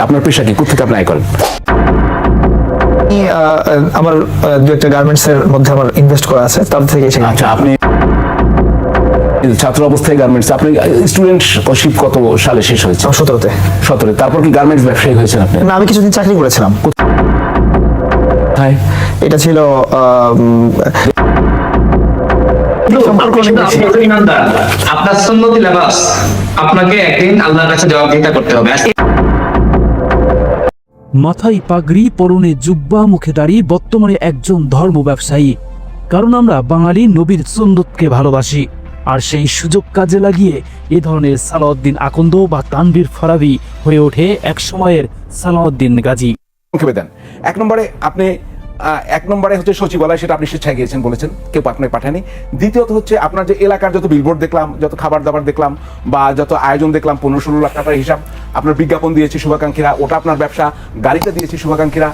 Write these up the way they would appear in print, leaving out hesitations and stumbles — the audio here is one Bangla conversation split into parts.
আপনার পেশা কি, কোথা থেকে আপনি আয় করেন? আমার দু একটা গার্মেন্টস এর মধ্যে আমার ইনভেস্ট করা আছে, তার থেকে। আচ্ছা, আপনি ছাত্র অবস্থায় গার্মেন্টস, আপনি স্টুডেন্টশিপ কত সালে শেষ হয়েছে? 17-তে। 17, তারপর কি গার্মেন্টস ব্যবসায়ী হয়েছেন আপনি? না, আমি কিছুদিন চাকরি করেছিলাম। এটা ছিল আপনার সুন্নতি লেবাস, আপনাকে একদিন আল্লাহর কাছে জবাবদিহিতা করতে হবে। মাথায় পাগড়ি, পরনে জুব্বা, মুখে দাড়ি, বর্তমানে একজন ধর্ম ব্যবসায়ী। কারণ আমরা বাঙালি নবীর সুন্নতকে ভালোবাসি, আর সেই সুযোগ কাজে লাগিয়ে এ ধরনের সালাউদ্দিন আকন্দ বা তানভীর ফারাবি হয়ে ওঠে এক সময়ের সালাউদ্দিন গাজী। দেন 1 নম্বরে আপনি 1 নম্বরে হচ্ছে সচিবালয়, সেটা আপনি স্বেচ্ছায় গিয়েছেন বলেছেন, কেউ আপনাকে পাঠায়নি। দ্বিতীয়ত হচ্ছে আপনার যে এলাকার যত বিলবোর্ড দেখলাম, যত খাবার দাবার দেখলাম, বা যত আয়োজন দেখলাম, 15-16 লাখ টাকার হিসাব, আপনার বিজ্ঞাপন দিয়েছে শুভাকাঙ্ক্ষীরা, ওটা আপনার ব্যবসা, গাড়িতে দিয়েছে শুভাকাঙ্ক্ষীরা।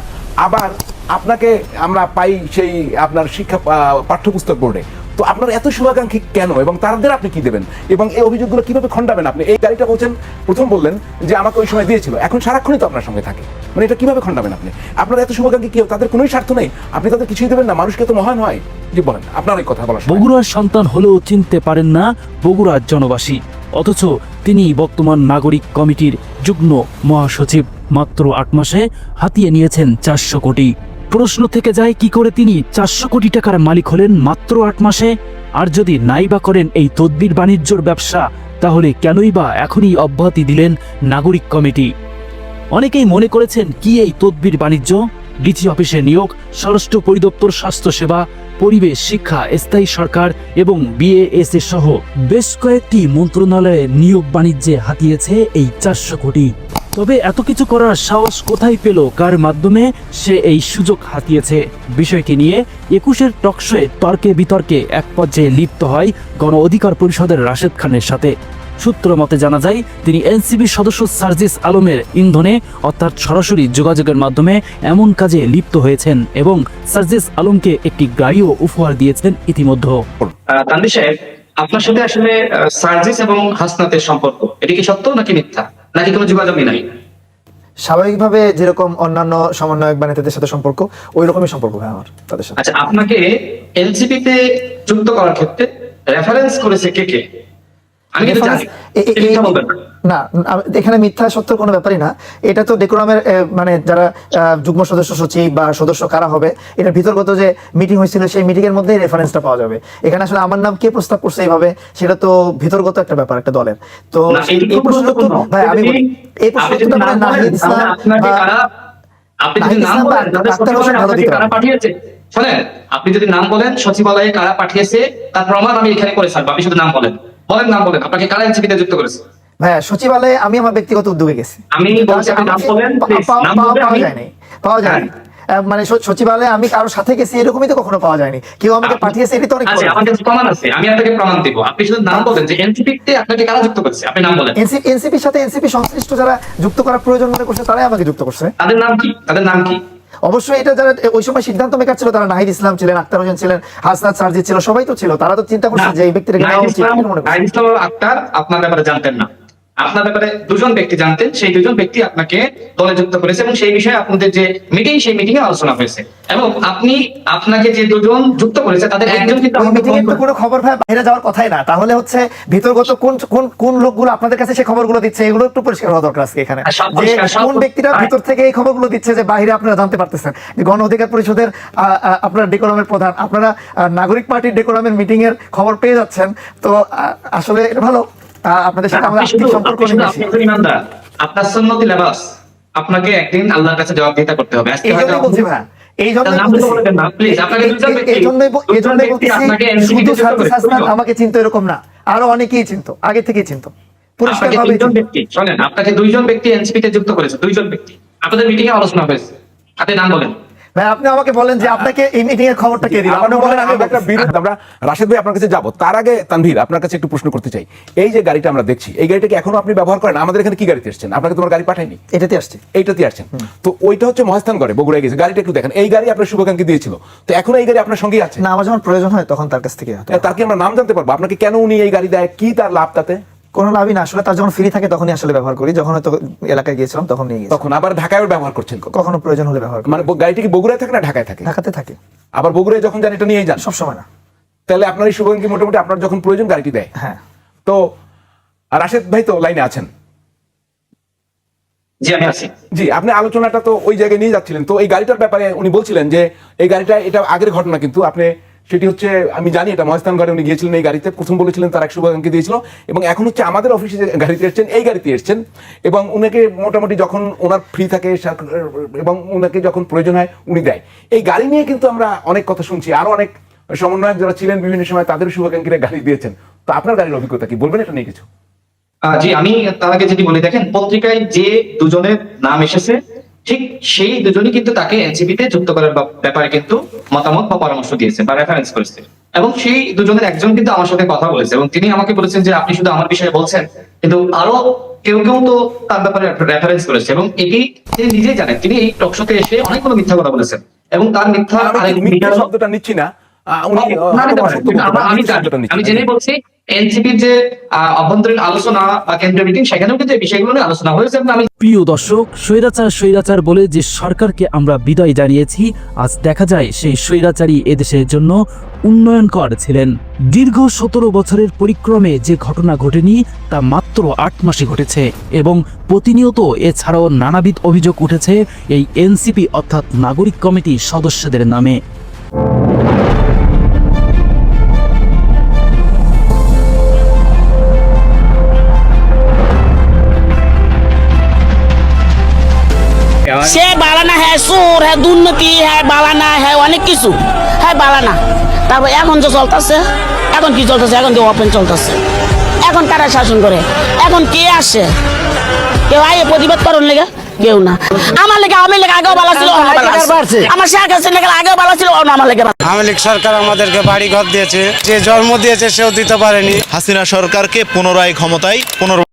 আবার আপনাকে আমরা পাই সেই আপনার শিক্ষা পাঠ্যপুস্তক বোর্ডে। তো আপনার এত শুভাকাঙ্ক্ষী কেন, এবং তাদের আপনি কি দেবেন, এবং এই অভিযোগগুলো কিভাবে খণ্ডাবেন আপনি? এই গাড়িটা বলছেন, প্রথম বললেন যে আমাকে ওই সময় দিয়েছিল, এখন সারাক্ষণই তো আপনার সঙ্গে থাকে, মানে এটা কিভাবে খণ্ডাবেন আপনি? আপনার এত শুভাকাঙ্ক্ষী কেউ, তাদের কোনোই স্বার্থ নেই, আপনি তাদের কিছুই দেবেন না? মানুষকে তো মহান হয়। জি বলেন, আপনার এই কথা বলা। বগুড়ার সন্তান হলেও চিনতে পারেন না বগুড়ার জনবাসী, অথচ তিনি বর্তমান নাগরিক কমিটির যুগ্ম মহাসচিব। মাত্র 8 মাসে হাতিয়ে নিয়েছেন 400 কোটি। প্রশ্ন থেকে যায়, কি করে তিনি 400 কোটি টাকার মালিক হলেন মাত্র 8 মাসে? আর যদি নাই বা করেন এই তদবির বাণিজ্যর ব্যবসা, তাহলে কেনই বা এখনই অব্যাহতি দিলেন নাগরিক কমিটি? অনেকেই মনে করেছেন, কি এই তদবির বাণিজ্য? ডিসি অফিসে নিয়োগ, স্বরাষ্ট্র পরিদপ্তর, স্বাস্থ্যসেবা, পরিবেশ, শিক্ষা, স্থায়ী সরকার এবং বিএএসএ সহ বেশ কয়েকটি মন্ত্রণালয়ে নিয়োগ বাণিজ্যে হাতিয়েছে এই 400 কোটি। তবে এত কিছু করার সাহস কোথায় পেল, কার মাধ্যমে সে এই সুযোগ হাতিয়েছে? বিষয়টি নিয়ে 21-এর টকশোয়ে তর্কে বিতর্কে এক পর্যায়ে লিপ্ত হয় গণ অধিকার পরিষদের রাশেদ খানের সাথে। সূত্র মতে জানা যায়, তিনি এনসিবি সদস্য সার্জিস আলমের ইন্ধনে, অর্থাৎ সরাসরি যোগাযোগের মাধ্যমে এমন কাজে লিপ্ত হয়েছেন এবং সার্জিস আলমকে একটি গাড়িও উপহার দিয়েছেন ইতিমধ্যে। তানভীর সাহেব, আপনার সাথে আসলে সার্জিস এবং হাসনাতের সম্পর্ক, এটা কি সত্য নাকি মিথ্যা, নাকি কোনো যোগাযোগই নাই? স্বাভাবিকভাবে যেরকম অন্যান্য সমন্বয়ক বা নেতাদের সাথে সম্পর্ক, ওই রকমই সম্পর্ক হয় আমার তাদের সাথে। আচ্ছা, আপনাকে এনসিপি তে যুক্ত করার ক্ষেত্রে রেফারেন্স করেছে কে কে? আমি কিন্তু জানি না, এখানে মিথ্যা সত্যের কোনো ব্যাপারই না। এটা তো ডেকোরামের মানে যারা যুগ্ম সদস্য সচিব বা সদস্য কারা হবে, এটার ভিতরগত যে মিটিং হয়েছিল, সেই মিটিং এর মধ্যেই রেফারেন্সটা পাওয়া যাবে। এখানে আসলে আমার নাম কে প্রস্তাব করছে এইভাবে, সেটা তো ভিতরগত একটা ব্যাপার একটা দলের। তো এই প্রশ্ন তো ভাই, আমি এই প্রশ্নটা মানে নাহিদ ইসলাম, আপনি যদি নাম বলেন কারা পাঠিয়েছে, শোনেন, আপনি যদি নাম বলেন সচিবালয়ে কারা পাঠিয়েছে তার প্রমাণ আমি এখানে করে থাকবো। আপনি শুধু নাম বলেন, নাম বলেন, আপনাকে কারা এনসিপিতে যুক্ত করেছে? হ্যাঁ, সচিবালয়ে আমি আমার ব্যক্তিগত উদ্যোগে গেছি। আমি বলছি আপনি নাম বলেন, পাওয়া যায়নি। মানে সচিবালয়ে আমি কারোর সাথে গেছি এরকমই তো কখনো পাওয়া যায়নি। কেউ আমাকে পাঠিয়েছে, এটা তো অনেক আছে, আমার কাছে প্রমাণ আছে, আমি আপনাকে প্রমাণ দেব। আপনি শুধু নাম বলেন যে এনসিপি তে আপনাকে কারা যুক্ত করেছে, আপনি নাম বলেন। এনসিপির সাথে এনসিপি সংশ্লিষ্ট যারা যুক্ত করার প্রয়োজন মনে করছে, তারাই আমাকে যুক্ত করছে। তাদের নাম কি? তাদের নাম কি? অবশ্যই এটা যারা ওই সময় সিদ্ধান্ত মেকার ছিল, তারা নাহিদ ইসলাম ছিলেন, আক্তার হোসেন ছিলেন, হাসনাত সার্জিস ছিল, সবাই তো ছিল। তারা তো চিন্তা করছে যে এই ব্যক্তিটাকে নেওয়া উচিত। নাহিদ ইসলাম আক্তার আপনার ব্যাপারে জানতেন না, আপনার ব্যাপারে দুজন ব্যক্তি জানতেন। সেই দুজন ব্যক্তি আপনাকে দলে যুক্ত করেছে এবং সেই বিষয়ে আপনাদের যে মিটিং, সেই মিটিং এ আলোচনা হয়েছে এবং আপনাকে যে দুজন যুক্ত করেছে তাদের একজন কিন্তু মিটিং এর কোনো খবর ভাই বাইরে যাওয়ার কথাই না। তাহলে হচ্ছে ভিতরগত কোন কোন কোন লোকগুলো আপনাদের কাছে সেই খবরগুলো দিচ্ছে, এগুলো একটু পরিষ্কার হওয়া দরকার আজকে এখানে। যে কোন ব্যক্তিরা ভিতর থেকে এই খবরগুলো দিচ্ছে যে বাইরে আপনারা জানতে পারতেছেন। গণ অধিকার পরিষদের আপনারা ডেকোরামের প্রধান, আপনারা নাগরিক পার্টির ডেকোরামের মিটিং এর খবর পেয়ে যাচ্ছেন। তো আসলে এটা ভালো, আপনাদের সাথে আমাদের আর্থিক সম্পর্ক নেই। আপনার সুন্নতি লেবাস, আপনাকে একদিন আল্লাহর কাছে জবাবদিহিতা করতে হবে। আজকে হয়তো বলছি ভাই, এই জন্যই আমাকে চিন্তা এরকম না, আরো অনেকেই চিন্তা, আগে থেকেই চিন্তা। আপনাকে দুইজন ব্যক্তি এনসিপি তে যুক্ত করেছে, দুইজন ব্যক্তি, আপনাদের মিটিং এ আলোচনা হয়েছে। আপনি নাম বলেন ভাই, আপনি আমাকে বলেন যে আপনাকে এই মিটিং এর খবরটা কে দিল। আপনি বলেন আমি একটা বিরোধ। আমরা রাশেদ ভাই আপনার কাছে যাব, তার আগে তানভীর আপনার কাছে একটু প্রশ্ন করতে চাই। এই যে গাড়িটা আমরা দেখছি, এই গাড়িটাকে এখনো আপনি ব্যবহার করেন? আমাদের এখানে কি গাড়িতে এসেছেন? আপনাকে তোমার গাড়ি পাঠায়নি, এটাতে আসছে, এইটাতে আসছেন। তো ওইটা হচ্ছে মহাস্থানগড়ে, বগুড়ায় গেছে। গাড়িটা একটু দেখেন, এই গাড়ি আপনার শুভাকাঙ্ক্ষী দিয়েছিল, তো এখন এই গাড়ি আপনার সঙ্গেই আছে না? আমার যখন প্রয়োজন হয় তখন তার কাছ থেকে। তার কি আমরা নাম জানতে পারবো? আপনাকে কেন উনি এই গাড়ি দেয়, কি তার লাভ তাতে? কোনো লাভই না, আসলে তার যখন ফ্রি থাকে তখনই আসলে ব্যবহার করি, যখন হয়তো এলাকায় গিয়েছিলাম তখন নিয়ে গেছি, তখন আবার ঢাকায় ব্যবহার করছেন কখনো প্রয়োজন হলে ব্যবহার করি। মানে গাড়িটি কি বগুড়ায় থাকে না ঢাকায় থাকে? ঢাকাতে থাকে, আবার বগুড়ায় যখন যান এটা নিয়ে যান? সবসময় না। তাহলে আপনার এই শুভাঙ্গী মোটামুটি আপনার যখন প্রয়োজন গাড়িটি দেয়। হ্যাঁ। তো রাশেদ ভাই তো লাইনে আছেন? জি আমি আছি। জি, আপনি আলোচনাটা তো ওই জায়গায় নিয়ে যাচ্ছিলেন, তো এই গাড়িটার ব্যাপারে উনি বলছিলেন যে এই গাড়িটা এটা আগের ঘটনা, কিন্তু আপনি সেটি হচ্ছে আমি জানি এটা মহেস্থানগড়ে উনি গিয়েছিলেন এই গাড়িতে, প্রথম বলেছিলেন তার এক শুভাকাঙ্ক্ষী দিয়েছিল, এবং এখন হচ্ছে আমাদের অফিসে যে গাড়িতে এসছেন এই গাড়িতে এসছেন, এবং উনাকে মোটামুটি যখন ওনার ফ্রি থাকে এবং উনাকে যখন প্রয়োজন হয় উনি দেয়। এই গাড়ি নিয়ে কিন্তু আমরা অনেক কথা শুনছি, আরো অনেক সমন্বয়ক যারা ছিলেন বিভিন্ন সময় তাদের শুভাকাঙ্ক্ষীরা গাড়ি দিয়েছেন। তো আপনার গাড়ির অভিজ্ঞতা কি, বলবেন এটা নিয়ে কিছু? জি আমি তার আগে যেটি বলি, দেখেন পত্রিকায় যে দুজনের নাম এসেছে ঠিক সেই দুজনই কিন্তু তাকে এনসিপিতে যুক্ত করার ব্যাপারে কিন্তু মতামত বা পরামর্শ দিয়েছে বা রেফারেন্স করেছে, এবং সেই দুজনের একজন কিন্তু আমার সাথে কথা বলেছে এবং তিনি আমাকে বলেছেন যে আপনি শুধু আমার বিষয়ে বলছেন, কিন্তু আরো কেউ কেউ তো তার ব্যাপারে রেফারেন্স করেছে, এবং এটি তিনি নিজেই জানেন। তিনি এই টকশোতে এসে অনেকগুলো মিথ্যা কথা বলেছেন, এবং তার মিথ্যা মিথ্যা শব্দটা নিচ্ছি না, আমি জেনে বলছি এনসিপির যে অভ্যন্তরীণ আলোচনা বা কেন্দ্রীয় মিটিং, সেখানেও কিন্তু এই বিষয়গুলো নিয়ে আলোচনা হয়েছে। আমি প্রিয় দর্শক, স্বৈরাচার বলে যে সরকারকে আমরা বিদায় জানিয়েছি, আজ দেখা যায় সেই স্বৈরাচারী এদেশের জন্য উন্নয়নকর ছিলেন। দীর্ঘ 17 বছরের পরিক্রমে যে ঘটনা ঘটেনি তা মাত্র 8 মাসে ঘটেছে, এবং প্রতিনিয়ত এছাড়াও নানাবিধ অভিযোগ উঠেছে এই এনসিপি অর্থাৎ নাগরিক কমিটি সদস্যদের নামে। সে বালানা হ্যাঁ, সুর হ্যাঁ, দুর্নীতি হ্যাঁ, বালানা হ্যাঁ, অনেক কিছু হ্যাঁ বালানা। তারপর এখন যে চলতেছে, এখন কি চলতেছে? এখন যে ওপেন চলতেছে। এখন কারা শাসন করে? এখন কে আসে? কেউ আগে প্রতিবাদ করার লেগে? কেউ না। আমার লেগে আওয়ামী লীগ আগেও ভালো ছিল, আমার শেখ হাসিনা আগেও ভালো ছিল, আমার লেগে আওয়ামী লীগ সরকার আমাদেরকে বাড়ি ঘর দিয়েছে, যে জন্ম দিয়েছে সেও দিতে পারেনি। হাসিনা সরকারকে পুনরায় ক্ষমতায়